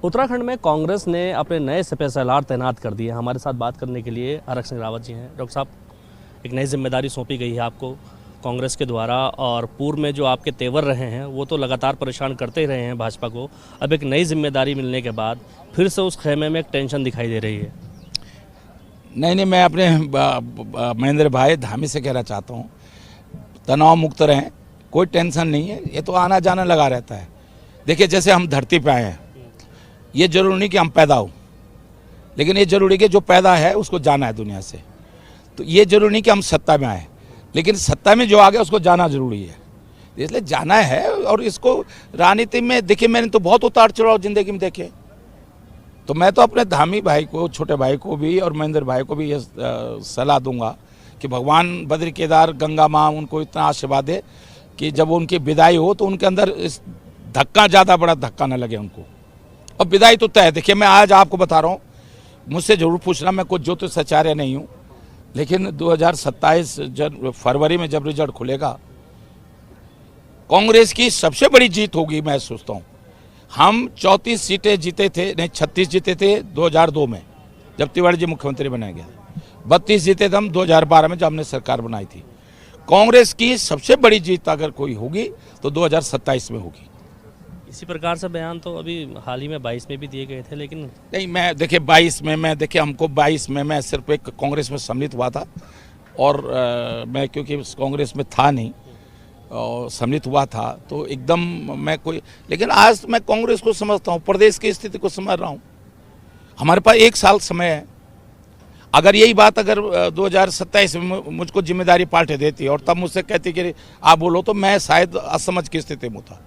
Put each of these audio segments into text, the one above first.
उत्तराखंड में कांग्रेस ने अपने नए SPSLR तैनात कर दिए। हमारे साथ बात करने के लिए आरक सिंह रावत जी हैं। डॉक्टर साहब, एक नई जिम्मेदारी सौंपी गई है आपको कांग्रेस के द्वारा, और पूर्व में जो आपके तेवर रहे हैं वो तो लगातार परेशान करते ही रहे हैं भाजपा को। अब एक नई जिम्मेदारी मिलने के बाद फिर से उस खेमे में एक टेंशन दिखाई दे रही है। नहीं, मैं अपने महेंद्र भाई धामी से कहना चाहता हूँ, तनाव मुक्त रहें, कोई टेंशन नहीं है। ये तो आना जाना लगा रहता है। देखिए, जैसे हम धरती पे आए हैं, ये जरूरी नहीं कि हम पैदा हो, लेकिन ये जरूरी कि जो पैदा है उसको जाना है दुनिया से। तो ये जरूरी नहीं कि हम सत्ता में आए, लेकिन सत्ता में जो आ गया उसको जाना जरूरी है, इसलिए जाना है। और इसको राजनीति में देखिए, मैंने तो बहुत उतार चढ़ाव जिंदगी में देखे, तो मैं तो अपने धामी भाई को, छोटे भाई को भी और महेंद्र भाई को भी ये सलाह दूंगा कि भगवान बद्री केदार गंगा माँ उनको इतना आशीर्वाद दे कि जब उनकी विदाई हो तो उनके अंदर इस धक्का, ज़्यादा बड़ा धक्का न लगे उनको। और विदाई तो तय। देखिए, मैं आज आपको बता रहा हूँ, मुझसे जरूर पूछना, मैं कुछ ज्योतिषाचार्य नहीं हूँ, लेकिन 2027 फरवरी में जब रिजल्ट खुलेगा, कांग्रेस की सबसे बड़ी जीत होगी। मैं सोचता हूँ हम 34 सीटें जीते थे, नहीं 36 जीते थे 2002 में जब तिवारी जी मुख्यमंत्री बनाया गया, 32 जीते थे हम 2012 में जब हमने सरकार बनाई थी। कांग्रेस की सबसे बड़ी जीत अगर कोई होगी तो 2027 में होगी। इसी प्रकार से बयान तो अभी हाल ही में 22 में भी दिए गए थे, लेकिन नहीं, मैं देखिए 22 में हमको 22 में मैं सिर्फ एक कांग्रेस में सम्मिलित हुआ था, और मैं क्योंकि कांग्रेस में था नहीं और सम्मिलित हुआ था तो एकदम मैं कोई, लेकिन आज मैं कांग्रेस को समझता हूँ, प्रदेश की स्थिति को समझ रहा हूँ। हमारे पास 1 साल समय है। अगर यही बात अगर 2027 में मुझको जिम्मेदारी पार्टी देती और तब मुझसे कहती कि आप बोलो, तो मैं शायद असमझ की स्थिति में था।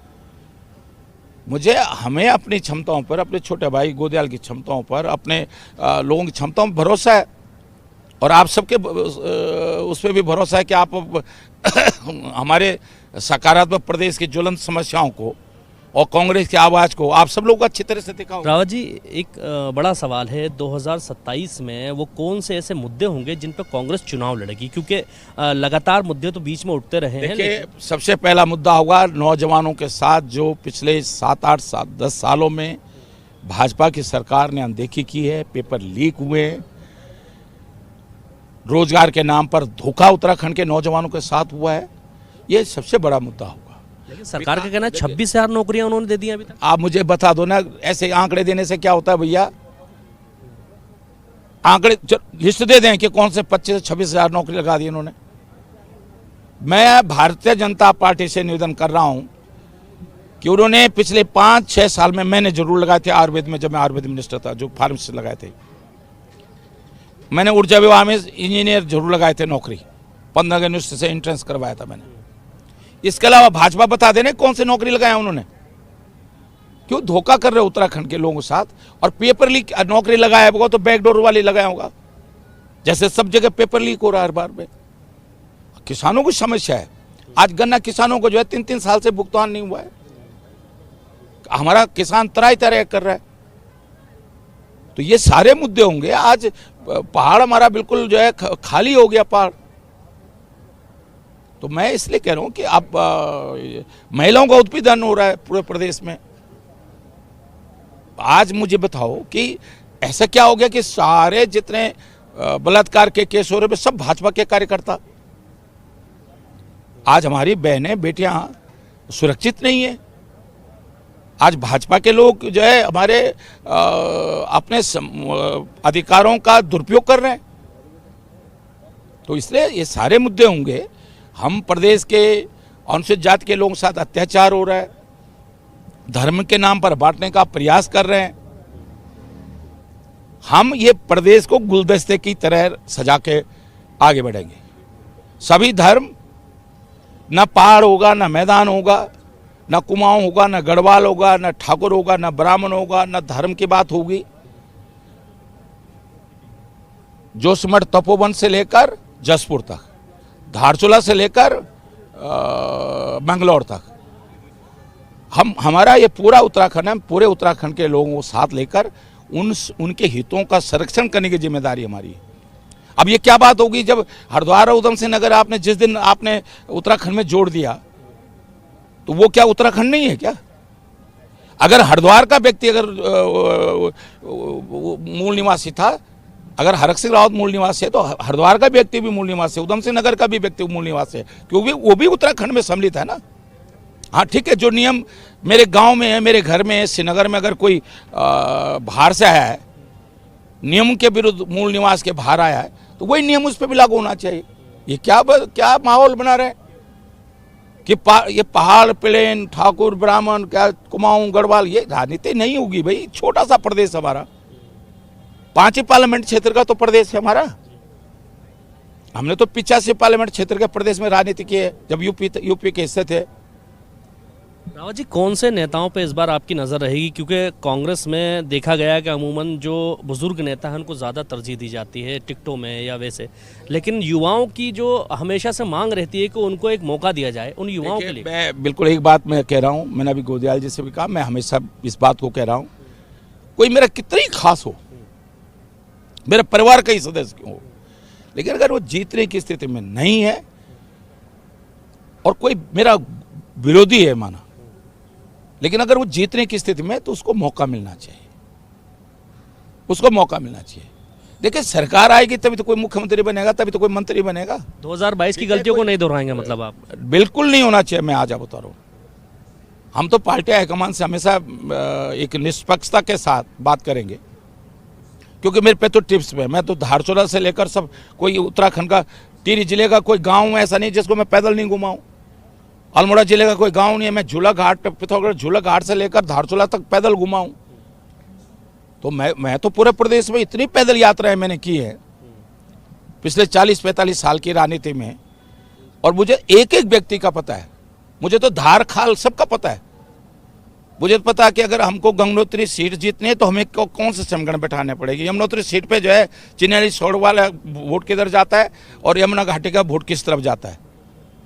हमें अपनी क्षमताओं पर, अपने छोटे भाई गोदयाल की क्षमताओं पर, अपने लोगों की क्षमताओं पर भरोसा है, और आप सबके उस पर भी भरोसा है कि आप हमारे सकारात्मक प्रदेश की ज्वलंत समस्याओं को और कांग्रेस की आवाज़ को आप सब लोग अच्छी तरह से दिखाओ। रावत जी, एक बड़ा सवाल है, 2027 में वो कौन से ऐसे मुद्दे होंगे जिन पर कांग्रेस चुनाव लड़ेगी? क्योंकि लगातार मुद्दे तो बीच में उठते रहे हैं। देखिए, सबसे पहला मुद्दा होगा नौजवानों के साथ जो पिछले 7-8 साल 10 सालों में भाजपा की सरकार ने अनदेखी की है। पेपर लीक हुए हैं, रोजगार के नाम पर धोखा उत्तराखंड के नौजवानों के साथ हुआ है। ये सबसे बड़ा मुद्दा होगा। लेकिन सरकार का कहना है 26,000 नौकरियां उन्होंने दे दी अभी तक। आप मुझे बता दो ना, ऐसे आंकड़े देने से क्या होता है भैया? आंकड़े लिस्ट दे दें कि कौन से 25 से 26,000 नौकरी लगा दी उन्होंने। मैं भारतीय जनता पार्टी से निवेदन कर रहा हूं कि उन्होंने पिछले 5-6 साल में, मैंने जरूर लगाए थे आयुर्वेद में, जब मैं आयुर्वेद मिनिस्टर था, जो फार्मेसी लगाए थे। मैंने ऊर्जा विभाग में इंजीनियर जरूर लगाए थे नौकरी, 15 यूनिवर्सिटी से एंट्रेंस करवाया था मैंने। इसके अलावा भाजपा बता देने कौन से नौकरी लगाया उन्होंने। क्यों धोखा कर रहे हो उत्तराखंड के लोगों के साथ? और पेपर लीक नौकरी लगाया होगा तो बैकडोर वाले लगाया होगा, जैसे सब जगह पेपर लीक हो रहा है हर बार में। किसानों की समस्या है। आज गन्ना किसानों को जो है 3-3 साल से भुगतान नहीं हुआ है। हमारा किसान तराई तरह कर रहा है। तो ये सारे मुद्दे होंगे। आज पहाड़ हमारा बिल्कुल जो है खाली हो गया पहाड़। तो मैं इसलिए कह रहा हूं कि अब महिलाओं का उत्पीड़न हो रहा है पूरे प्रदेश में। आज मुझे बताओ कि ऐसा क्या हो गया कि सारे जितने बलात्कार के केस हो रहे हैं सब भाजपा के कार्यकर्ता। आज हमारी बहनें बेटियां सुरक्षित नहीं है। आज भाजपा के लोग जो है हमारे अपने अधिकारों का दुरुपयोग कर रहे हैं। तो इसलिए ये सारे मुद्दे होंगे। हम प्रदेश के अनुसूचित जाति के लोगों के साथ अत्याचार हो रहा है, धर्म के नाम पर बांटने का प्रयास कर रहे हैं। हम ये प्रदेश को गुलदस्ते की तरह सजा के आगे बढ़ेंगे। सभी धर्म, न पहाड़ होगा, न मैदान होगा, न कुमाऊं होगा, न गढ़वाल होगा, न ठाकुर होगा, न ब्राह्मण होगा, न धर्म की बात होगी। जोशीमठ तपोवन से लेकर जसपुर तक, धारचूला से लेकर मंगलौर तक, हमारा ये पूरा उत्तराखंड है। पूरे उत्तराखंड के लोगों को साथ लेकर उनके हितों का संरक्षण करने की जिम्मेदारी हमारी है। अब ये क्या बात होगी जब हरिद्वार और उधम सिंह नगर आपने जिस दिन आपने उत्तराखंड में जोड़ दिया, तो वो क्या उत्तराखंड नहीं है क्या? अगर हरिद्वार का व्यक्ति अगर मूल निवासी था, अगर हरक सिंह रावत मूल निवासी है तो हरिद्वार का व्यक्ति भी मूल निवासी है, उधम सिंह नगर का भी व्यक्ति मूल निवासी है, क्योंकि वो भी उत्तराखंड में सम्मिलित है ना। हाँ ठीक है, जो नियम मेरे गांव में है, मेरे घर में है, श्रीनगर में अगर कोई बाहर से आया है, नियम के विरुद्ध मूल निवास के बाहर आया है, तो वही नियम उस पर भी लागू होना चाहिए। ये क्या माहौल बना रहे कि ये पहाड़ प्लेन ठाकुर ब्राह्मण क्या कुमाऊं गढ़वाल, ये राजनीति नहीं होगी भाई। छोटा सा प्रदेश हमारा, 5 ही पार्लियामेंट क्षेत्र का तो प्रदेश है हमारा। हमने तो 85 पार्लियामेंट क्षेत्र के प्रदेश में राजनीति की है जब यूपी के हिस्से थे। रावत जी, कौन से नेताओं पे इस बार आपकी नज़र रहेगी? क्योंकि कांग्रेस में देखा गया है कि अमूमन जो बुजुर्ग नेता हैं उनको ज़्यादा तरजीह दी जाती है टिकटों में या वैसे, लेकिन युवाओं की जो हमेशा से मांग रहती है कि उनको एक मौका दिया जाए, उन युवाओं के लिए। मैं बिल्कुल एक बात मैं कह रहा हूँ, मैंने अभी गोदयाल जी से भी कहा, मैं हमेशा इस बात को कह रहा हूँ, कोई मेरा कितना ही खास हो, मेरे परिवार का ही सदस्य क्यों हो, लेकिन अगर वो जीतने की स्थिति में नहीं है और कोई मेरा विरोधी है माना, लेकिन अगर वो जीतने की स्थिति में, तो उसको मौका मिलना चाहिए, उसको मौका मिलना चाहिए। देखिए सरकार आएगी तभी तो कोई मुख्यमंत्री बनेगा, तभी तो कोई मंत्री बनेगा। 2022 की गलतियों को नहीं दोहराएंगे मतलब आप? बिल्कुल नहीं होना चाहिए। मैं आज आप बता रहा हूँ, हम तो पार्टी हाईकमान से हमेशा एक निष्पक्षता के साथ बात करेंगे, क्योंकि मेरे पे तो टिप्स पे, मैं तो धारचूला से लेकर सब, कोई उत्तराखंड का टिहरी जिले का कोई गाँव ऐसा नहीं जिसको मैं पैदल नहीं घुमाऊँ। अल्मोड़ा जिले का कोई गांव नहीं है, मैं झूला घाट, पिथौरागढ़ झूला घाट से लेकर धारचूला तक पैदल घुमा हूं। तो मैं तो पूरे प्रदेश में इतनी पैदल यात्राएं मैंने की है पिछले 40-45 साल की राजनीति में, और मुझे एक एक व्यक्ति का पता है। मुझे तो धार खाल सबका पता है। मुझे पता है कि अगर हमको गंगोत्री सीट जीतनी है तो हमें कौन से समीकरण बैठाने पड़ेगी। यमुनोत्री सीट पे जो है चिन्हैनी छोड़ वाला वोट किधर जाता है और यमुना घाटी का वोट किस तरफ जाता है।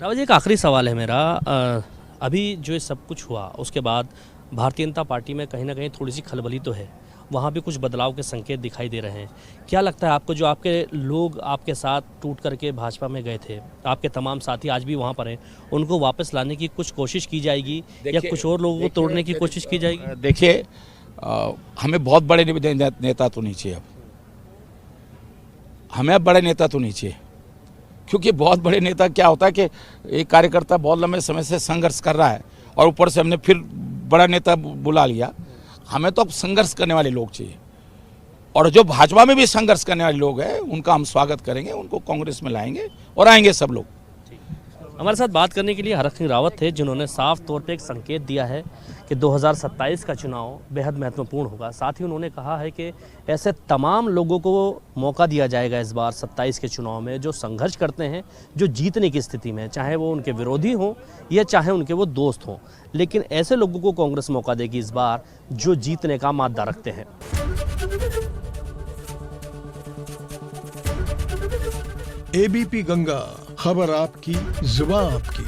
रावत जी, एक आखिरी सवाल है मेरा। अभी जो सब कुछ हुआ उसके बाद भारतीय जनता पार्टी में कहीं ना कहीं थोड़ी सी खलबली तो है, वहाँ भी कुछ बदलाव के संकेत दिखाई दे रहे हैं। क्या लगता है आपको, जो आपके लोग आपके साथ टूट करके भाजपा में गए थे, आपके तमाम साथी आज भी वहाँ पर हैं, उनको वापस लाने की कुछ कोशिश की जाएगी या कुछ और लोगों को तोड़ने की कोशिश की जाएगी? देखिए, हमें बहुत बड़े नेता तो नहीं चाहिए। अब हमें अब बड़े नेता तो नहीं चाहिए, क्योंकि बहुत बड़े नेता क्या होता है कि एक कार्यकर्ता बहुत लंबे समय से संघर्ष कर रहा है और ऊपर से हमने फिर बड़ा नेता बुला लिया। हमें तो अब संघर्ष करने वाले लोग चाहिए, और जो भाजपा में भी संघर्ष करने वाले लोग हैं उनका हम स्वागत करेंगे, उनको कांग्रेस में लाएंगे और आएंगे सब लोग। हमारे साथ बात करने के लिए हरक सिंह रावत थे, जिन्होंने साफ तौर पे एक संकेत दिया है कि 2027 का चुनाव बेहद महत्वपूर्ण होगा। साथ ही उन्होंने कहा है कि ऐसे तमाम लोगों को मौका दिया जाएगा इस बार 27 के चुनाव में, जो संघर्ष करते हैं, जो जीतने की स्थिति में, चाहे वो उनके विरोधी हों या चाहे उनके वो दोस्त हों, लेकिन ऐसे लोगों को कांग्रेस मौका देगी इस बार जो जीतने का मादा रखते हैं। एबीपी गंगा, खबर आपकी, जुबान आपकी।